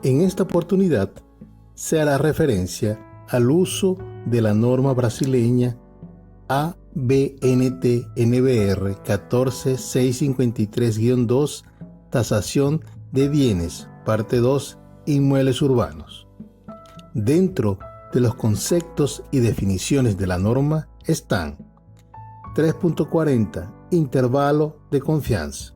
En esta oportunidad se hará referencia al uso de la norma brasileña ABNT-NBR 14653-2, tasación de bienes, parte 2, inmuebles urbanos. Dentro de los conceptos y definiciones de la norma están 3.40 Intervalo de confianza.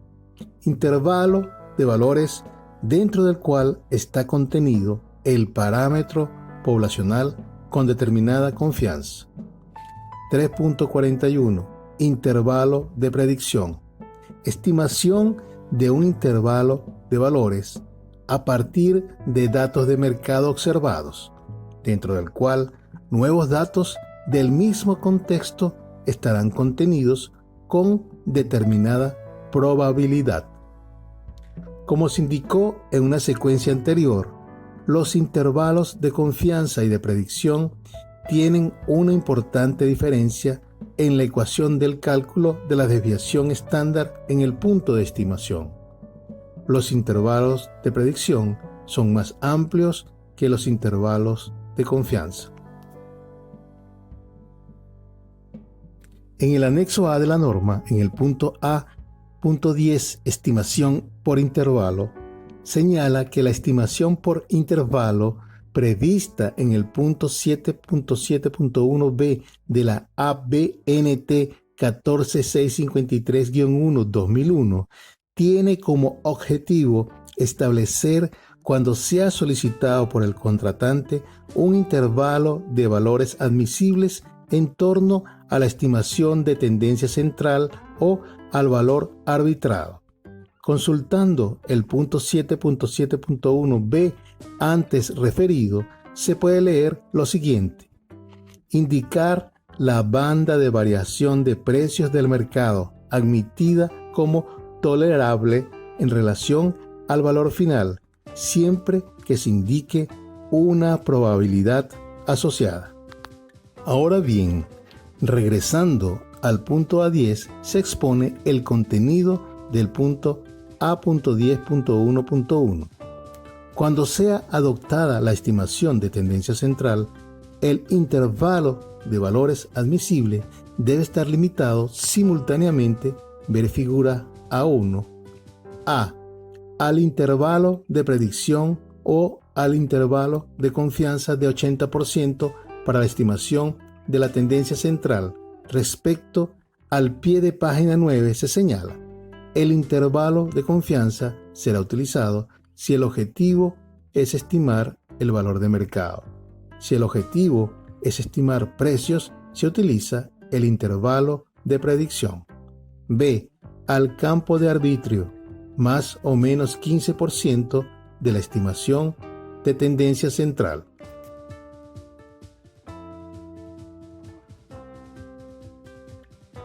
Intervalo de valores dentro del cual está contenido el parámetro poblacional con determinada confianza. 3.41 Intervalo de predicción. Estimación de un intervalo de valores a partir de datos de mercado observados, dentro del cual nuevos datos del mismo contexto estarán contenidos con determinada probabilidad. Como se indicó en una secuencia anterior, los intervalos de confianza y de predicción tienen una importante diferencia en la ecuación del cálculo de la desviación estándar en el punto de estimación. Los intervalos de predicción son más amplios que los intervalos de confianza. En el anexo A de la norma, en el punto A.10, estimación por intervalo, señala que la estimación por intervalo prevista en el punto 7.7.1b de la ABNT 14653-1-2001 tiene como objetivo establecer, cuando sea solicitado por el contratante, un intervalo de valores admisibles en torno a la estimación de tendencia central o al valor arbitrado. Consultando el punto 7.7.1b antes referido, se puede leer lo siguiente: indicar la banda de variación de precios del mercado admitida como tolerable en relación al valor final, siempre que se indique una probabilidad asociada. Ahora bien, regresando al punto A10, se expone el contenido del punto A.10.1.1. Cuando sea adoptada la estimación de tendencia central, el intervalo de valores admisible debe estar limitado simultáneamente, ver figura A1, al intervalo de predicción o al intervalo de confianza de 80% para la estimación de la tendencia central. Respecto al pie de página 9 se señala: el intervalo de confianza será utilizado si el objetivo es estimar el valor de mercado. Si el objetivo es estimar precios, se utiliza el intervalo de predicción. B. Al campo de arbitrio, más o menos 15% de la estimación de tendencia central.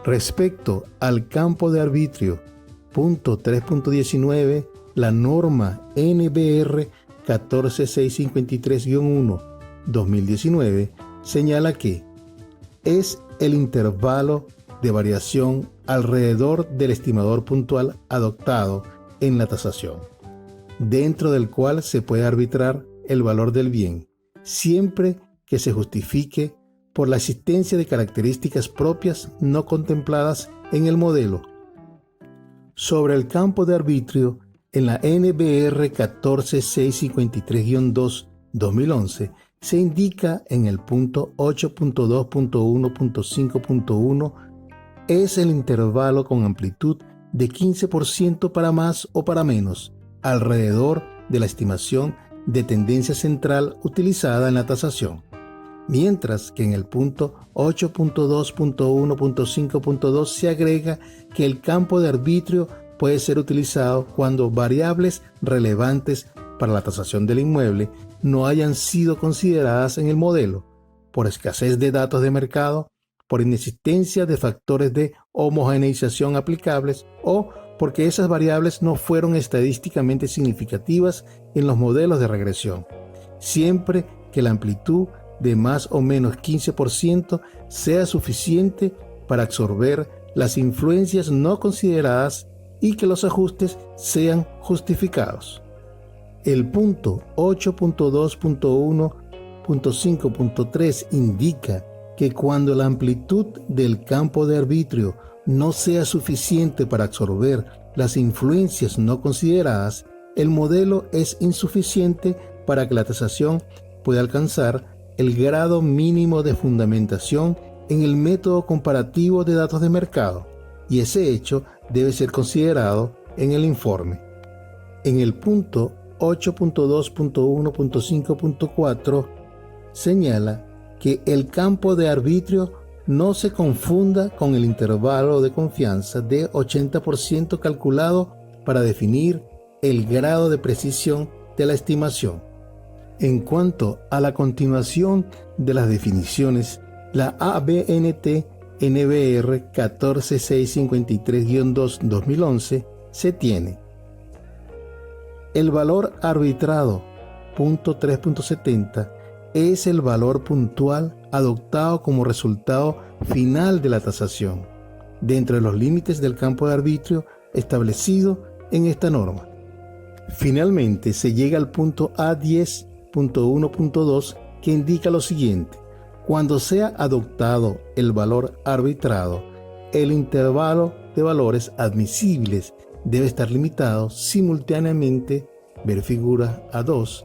Respecto al campo de arbitrio, punto 3.19, la norma NBR 14653-1-2019 señala que es el intervalo de variación alrededor del estimador puntual adoptado en la tasación, dentro del cual se puede arbitrar el valor del bien, siempre que se justifique por la existencia de características propias no contempladas en el modelo. Sobre el campo de arbitrio, en la NBR 14653-2-2011 se indica en el punto 8.2.1.5.1 es el intervalo con amplitud de 15% para más o para menos, alrededor de la estimación de tendencia central utilizada en la tasación. Mientras que en el punto 8.2.1.5.2 se agrega que el campo de arbitrio puede ser utilizado cuando variables relevantes para la tasación del inmueble no hayan sido consideradas en el modelo, por escasez de datos de mercado, por inexistencia de factores de homogeneización aplicables o porque esas variables no fueron estadísticamente significativas en los modelos de regresión, siempre que la amplitud de más o menos 15% sea suficiente para absorber las influencias no consideradas y que los ajustes sean justificados. El punto 8.2.1.5.3 indica que cuando la amplitud del campo de arbitrio no sea suficiente para absorber las influencias no consideradas, el modelo es insuficiente para que la tasación pueda alcanzar el grado mínimo de fundamentación en el método comparativo de datos de mercado, y ese hecho debe ser considerado en el informe. En el punto 8.2.1.5.4 señala que el campo de arbitrio no se confunda con el intervalo de confianza de 80% calculado para definir el grado de precisión de la estimación. En cuanto a la continuación de las definiciones, la ABNT NBR 14653-2 se tiene el valor arbitrado, punto 3.70, es el valor puntual adoptado como resultado final de la tasación, dentro de los límites del campo de arbitrio establecido en esta norma. Finalmente, se llega al punto A10.1.2 que indica lo siguiente: cuando sea adoptado el valor arbitrado, el intervalo de valores admisibles debe estar limitado simultáneamente, ver figura A2,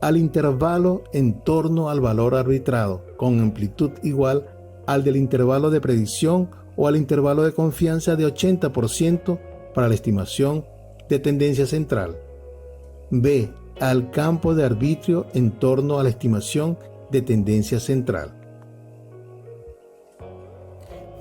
al intervalo en torno al valor arbitrado, con amplitud igual al del intervalo de predicción o al intervalo de confianza de 80% para la estimación de tendencia central. B, al campo de arbitrio en torno a la estimación de tendencia central.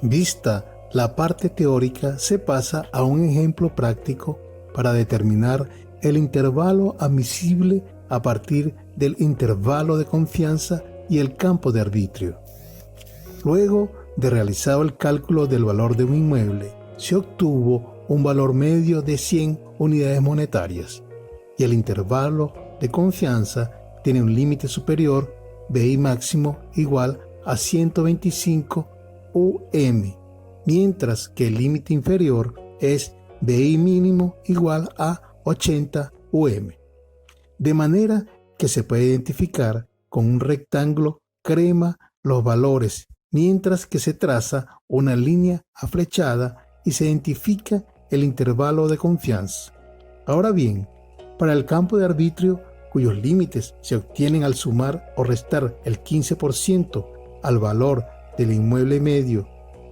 Vista la parte teórica, se pasa a un ejemplo práctico para determinar el intervalo admisible a partir del intervalo de confianza y el campo de arbitrio. Luego de realizado el cálculo del valor de un inmueble, se obtuvo un valor medio de 100 unidades monetarias y el intervalo de confianza tiene un límite superior, BI máximo igual a 125 UM, mientras que el límite inferior es BI mínimo igual a 80 UM. De manera que se puede identificar con un rectángulo crema los valores, mientras que se traza una línea aflechada y se identifica el intervalo de confianza. Ahora bien, para el campo de arbitrio, cuyos límites se obtienen al sumar o restar el 15% al valor del inmueble medio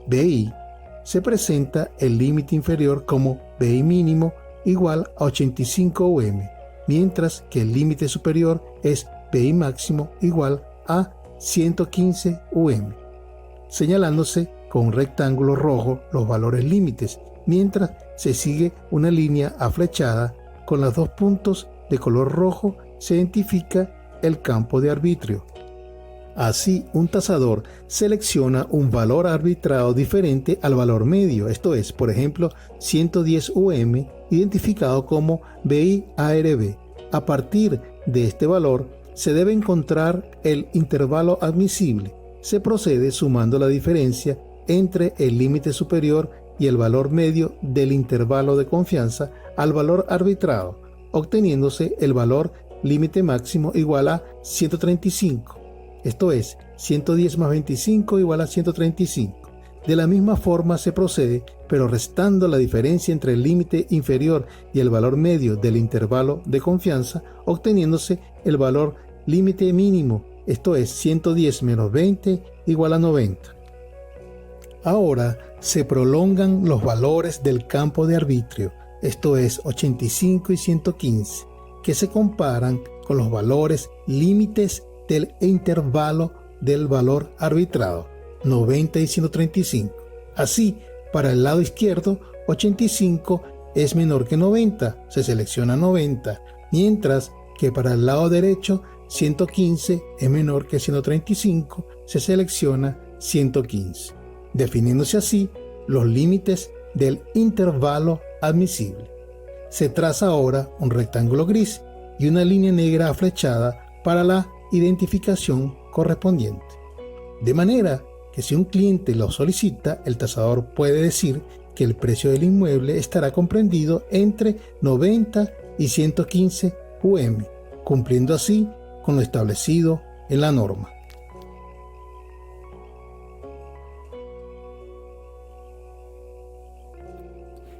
BI, se presenta el límite inferior como BI mínimo igual a 85 UM, mientras que el límite superior es BI máximo igual a 115 UM, señalándose con un rectángulo rojo los valores límites, mientras se sigue una línea aflechada con los dos puntos de color rojo se identifica el campo de arbitrio. Así, un tasador selecciona un valor arbitrado diferente al valor medio, esto es, por ejemplo, 110 UM, identificado como BI-ARB. A partir de este valor, se debe encontrar el intervalo admisible. Se procede sumando la diferencia entre el límite superior y el valor medio del intervalo de confianza al valor arbitrado, obteniéndose el valor límite máximo igual a 135. Esto es, 110 más 25 igual a 135. De la misma forma se procede, pero restando la diferencia entre el límite inferior y el valor medio del intervalo de confianza, obteniéndose el valor límite mínimo, esto es, 110 menos 20 igual a 90. Ahora se prolongan los valores del campo de arbitrio, esto es, 85 y 115, que se comparan con los valores límites del intervalo del valor arbitrado, 90 y 135. Así, para el lado izquierdo, 85 es menor que 90, se selecciona 90, mientras que para el lado derecho, 115 es menor que 135, se selecciona 115, definiéndose así los límites del intervalo admisible. Se traza ahora un rectángulo gris y una línea negra flechada para la identificación correspondiente. De manera que si un cliente lo solicita, el tasador puede decir que el precio del inmueble estará comprendido entre 90 y 115 UM, cumpliendo así con lo establecido en la norma.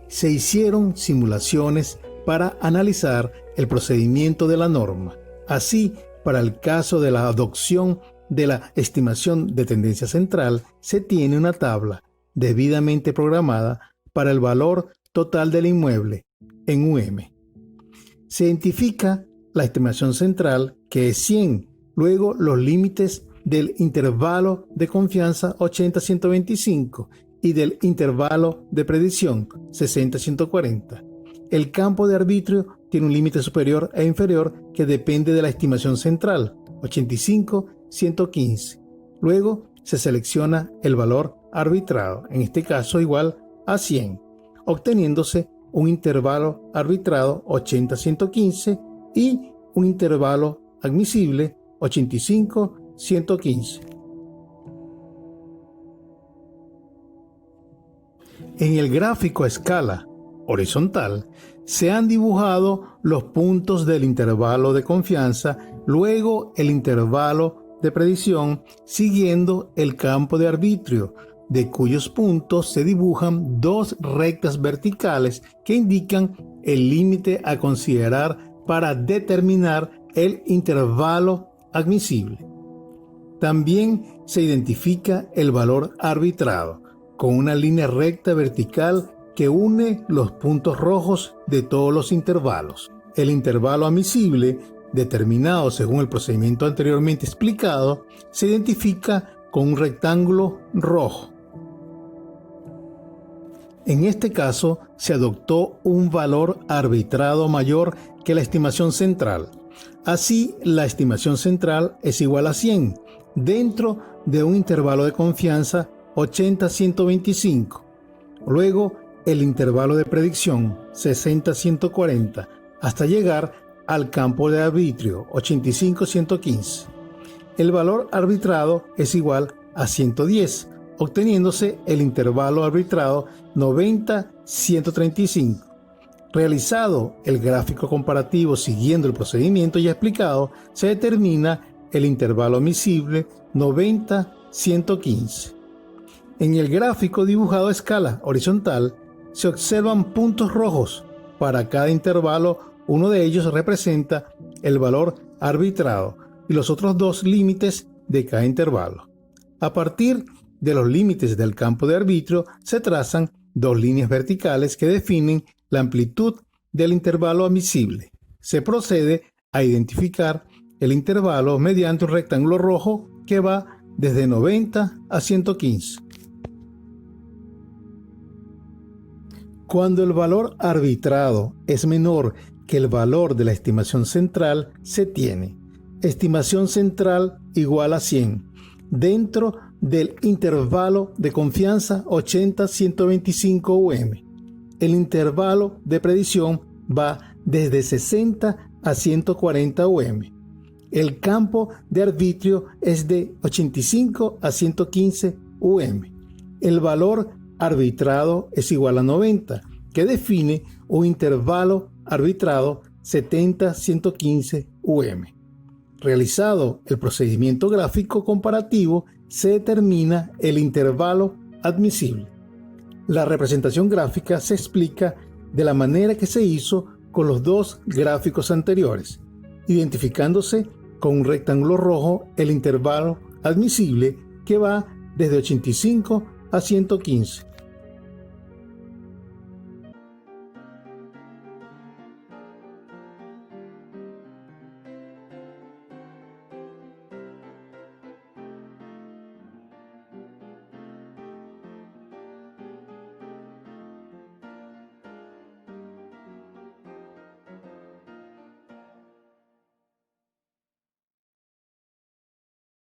Se hicieron simulaciones para analizar el procedimiento de la norma. Así, para el caso de la adopción de la estimación de tendencia central, se tiene una tabla debidamente programada para el valor total del inmueble en UM. Se identifica la estimación central, que es 100, luego los límites del intervalo de confianza 80-125 y del intervalo de predicción 60-140. El campo de arbitrio tiene un límite superior e inferior que depende de la estimación central 85-115. Luego se selecciona el valor arbitrado, en este caso igual a 100, obteniéndose un intervalo arbitrado 80-115 y un intervalo admisible 85-115. En el gráfico a escala horizontal se han dibujado los puntos del intervalo de confianza, luego el intervalo de predicción, siguiendo el campo de arbitrio, de cuyos puntos se dibujan dos rectas verticales que indican el límite a considerar para determinar el intervalo admisible. También se identifica el valor arbitrado con una línea recta vertical que une los puntos rojos de todos los intervalos. El intervalo admisible, determinado según el procedimiento anteriormente explicado, se identifica con un rectángulo rojo. En este caso, se adoptó un valor arbitrado mayor que la estimación central. Así, la estimación central es igual a 100, dentro de un intervalo de confianza 80-125. Luego, el intervalo de predicción 60-140, hasta llegar al campo de arbitrio 85-115. El valor arbitrado es igual a 110, obteniéndose el intervalo arbitrado 90-135. Realizado el gráfico comparativo siguiendo el procedimiento ya explicado, se determina el intervalo admisible 90-115. En el gráfico dibujado a escala horizontal se observan puntos rojos. Para cada intervalo, uno de ellos representa el valor arbitrado y los otros dos límites de cada intervalo. A partir de los límites del campo de arbitrio se trazan dos líneas verticales que definen la amplitud del intervalo admisible. Se procede a identificar el intervalo mediante un rectángulo rojo que va desde 90 a 115. Cuando el valor arbitrado es menor que el valor de la estimación central, se tiene estimación central igual a 100 dentro del intervalo de confianza 80-125 UM. El intervalo de predicción va desde 60 a 140 UM. El campo de arbitrio es de 85 a 115 UM. El valor arbitrado es igual a 90, que define un intervalo arbitrado 70-115 UM. Realizado el procedimiento gráfico comparativo, se determina el intervalo admisible. La representación gráfica se explica de la manera que se hizo con los dos gráficos anteriores, identificándose con un rectángulo rojo el intervalo admisible que va desde 85 a 115.